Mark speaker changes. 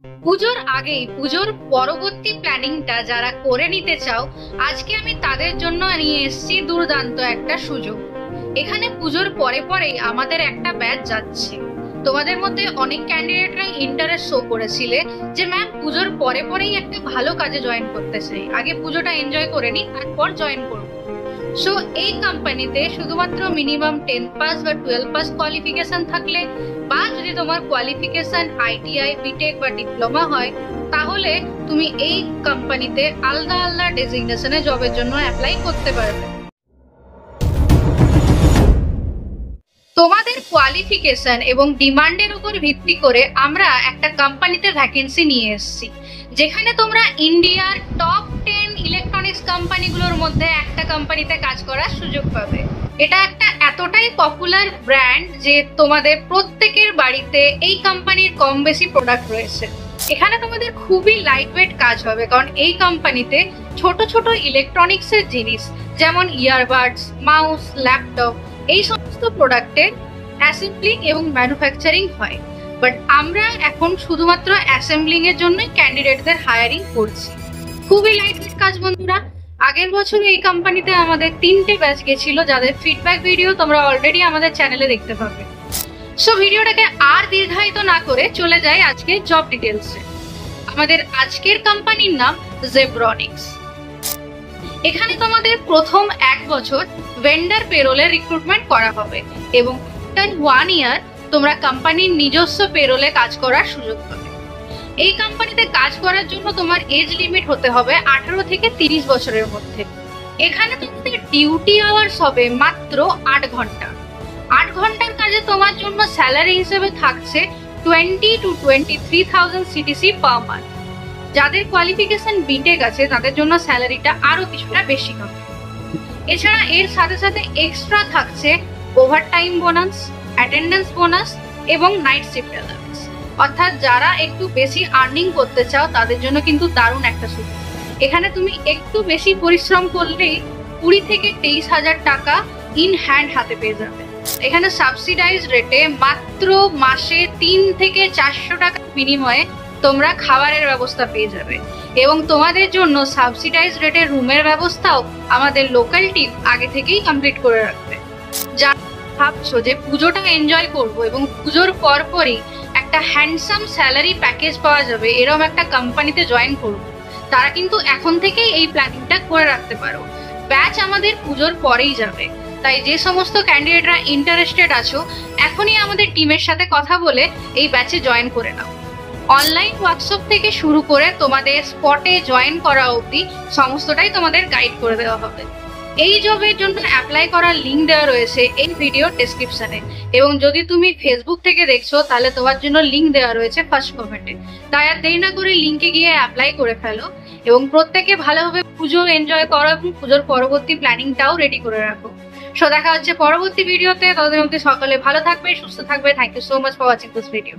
Speaker 1: পুজোর আগেই পুজোর পরবর্তী প্ল্যানিংটা যারা করে নিতে চাও, আজকে আমি তাদের জন্য নিয়ে এসেছি দুর্দান্ত একটা সুযোগ। এখানে পুজোর পরে পরেই আমাদের একটা ব্যাচ যাচ্ছে। তোমাদের মধ্যে অনেক ক্যান্ডিডেটরা ইন্টারেস্ট শো করেছিলে যে ম্যাম পুজোর পরে পরেই একটা ভালো কাজে জয়েন করতে চাই, আগে পুজোটা এনজয় করে নি তারপর জয়েন করবো। সো এই কোম্পানিতে শুধুমাত্র মিনিমাম 10 পাস বা 12 পাস কোয়ালিফিকেশন থাকলে, বা যদি তোমার কোয়ালিফিকেশন আইটিআই, বিটেক বা ডিপ্লোমা হয়, তাহলে তুমি এই কোম্পানিতে আলাদা আলাদা ডেজিগনেশনে জবের জন্য অ্যাপ্লাই করতে পারবে। তোমাদের কোয়ালিফিকেশন এবং ডিমান্ডের উপর ভিত্তি করে আমরা একটা কোম্পানিতে ভ্যাকেন্সি নিয়ে এসেছি, যেখানে তোমরা ইন্ডিয়ার টপ 10 ইলেকট্রনিক্স কোম্পানিগুলোর মধ্যে একটা কোম্পানিতে কাজ করার সুযোগ পাবে। এটা একটা এতটাই পপুলার ব্র্যান্ড যে তোমাদের প্রত্যেকের বাড়িতে এই কোম্পানির কম বেশি প্রোডাক্ট রয়েছে। এখানে তোমাদের খুবই লাইট ওয়েট কাজ হবে, কারণ এই কোম্পানিতে ছোট ছোট ইলেকট্রনিক্সের জিনিস যেমন ইয়ারবাডস, মাউস, ল্যাপটপ, এই সমস্ত প্রোডাক্টের অ্যাসেম্বলিং এবং ম্যানুফ্যাকচারিং হয়। বাট আমরা এখন শুধুমাত্র অ্যাসেম্বলিং এর জন্যই ক্যান্ডিডেটদের হায়ারিং করছি। খুবই লাইটওয়েট কাজ বন্ধুরা। আগের বছর এই কোম্পানিতে আমাদের 3টে ব্যাচ গেছিল, যাদের ফিডব্যাক ভিডিও তোমরা অলরেডি আমাদের চ্যানেলে দেখতে পাবে। সো ভিডিওটাকে আর দীর্ঘায়িত না করে চলে যাই আজকে জব ডিটেলসে। আমাদের আজকের কোম্পানির নাম জেব্রনিক্স। এখানে তোমাদের প্রথম 1 বছর ভেন্ডার পেরোলে রিক্রুটমেন্ট করা হবে এবং 1 ইয়ার তোমরা কোম্পানির নিজস্ব পেরোলে কাজ করার সুযোগ পাবে। এই কোম্পানিতে কাজ করার জন্য তোমার এজ লিমিট হতে হবে 18 থেকে 30 বছরের মধ্যে। এখানে তোমাদের ডিউটি আওয়ার্স হবে মাত্র 8 ঘন্টা। 8 ঘন্টার কাজে তোমার জন্য স্যালারি হিসেবে থাকছে 20 to 23,000 সিটিসি পার মান্থ। যাদের কোয়ালিফিকেশন বিটেক আছে তাদের জন্য স্যালারিটা আরো কিছুটা বেশি হবে। এছাড়া এর সাথে সাথে এক্সট্রা থাকছে ওভারটাইম বোনাস, অ্যাটেন্ডেন্স বোনাস এবং নাইট শিফট অ্যালাউন্স। অর্থাৎ যারা একটু বেশি আর্নিং করতে চাও তাদের জন্য কিন্তু দারুণ একটা সুযোগ। এখানে তুমি একটু বেশি পরিশ্রম করলেই 20 থেকে 23,000 টাকা ইন হ্যান্ড হাতে পেয়ে যাবে। এখানে সাবসিডাইজ রেটে মাত্র মাসে 3 থেকে 400 টাকার বিনিময়ে তোমরা খাবারের ব্যবস্থা পেয়ে যাবে এবং তোমাদের জন্য সাবসিডাইজ রেটের রুমের ব্যবস্থাও আমাদের লোকাল টিম আগে থেকেই কমপ্লিট করে রাখবে। যা ভাবছো যে পুজোটা এনজয় করব এবং পুজোর পরপরই একটা হ্যান্ডসাম স্যালারি প্যাকেজ পাওয়া যাবে এরকম একটা কোম্পানিতে জয়েন করব, তারা কিন্তু এখন থেকেই এই প্ল্যানিংটা করে রাখতে পারো। ব্যাচ আমাদের পুজোর পরেই যাবে, তাই যে সমস্ত ক্যান্ডিডেটরা ইন্টারেস্টেড আছো এখনই আমাদের টিমের সাথে কথা বলে এই ব্যাচে জয়েন করে নাও। অনলাইন ওয়ার্কশপ থেকে শুরু করে তোমাদের স্পটে জয়েন করা অবধি সমস্তটাই তোমাদের গাইড করে দেওয়া হবে। এই জবের জন্য অ্যাপ্লাই করার লিঙ্ক দেওয়া রয়েছে এই ভিডিও ডেসক্রিপশনে, এবং যদি তুমি ফেসবুক থেকে দেখছো তাহলে তোমার জন্য লিঙ্ক দেওয়া রয়েছে ফার্স্ট কমেন্টে। তাই আর দেরি না করে লিঙ্কে গিয়ে অ্যাপ্লাই করে ফেলো এবং প্রত্যেকে ভালোভাবে পুজো এনজয় করো এবং পুজোর পরবর্তী প্ল্যানিংটাও রেডি করে রাখো। সো দেখা হচ্ছে পরবর্তী ভিডিওতে। ততদিন অবধি সকলে ভালো থাকবে, সুস্থ থাকবে। Thank you so much for watching this video.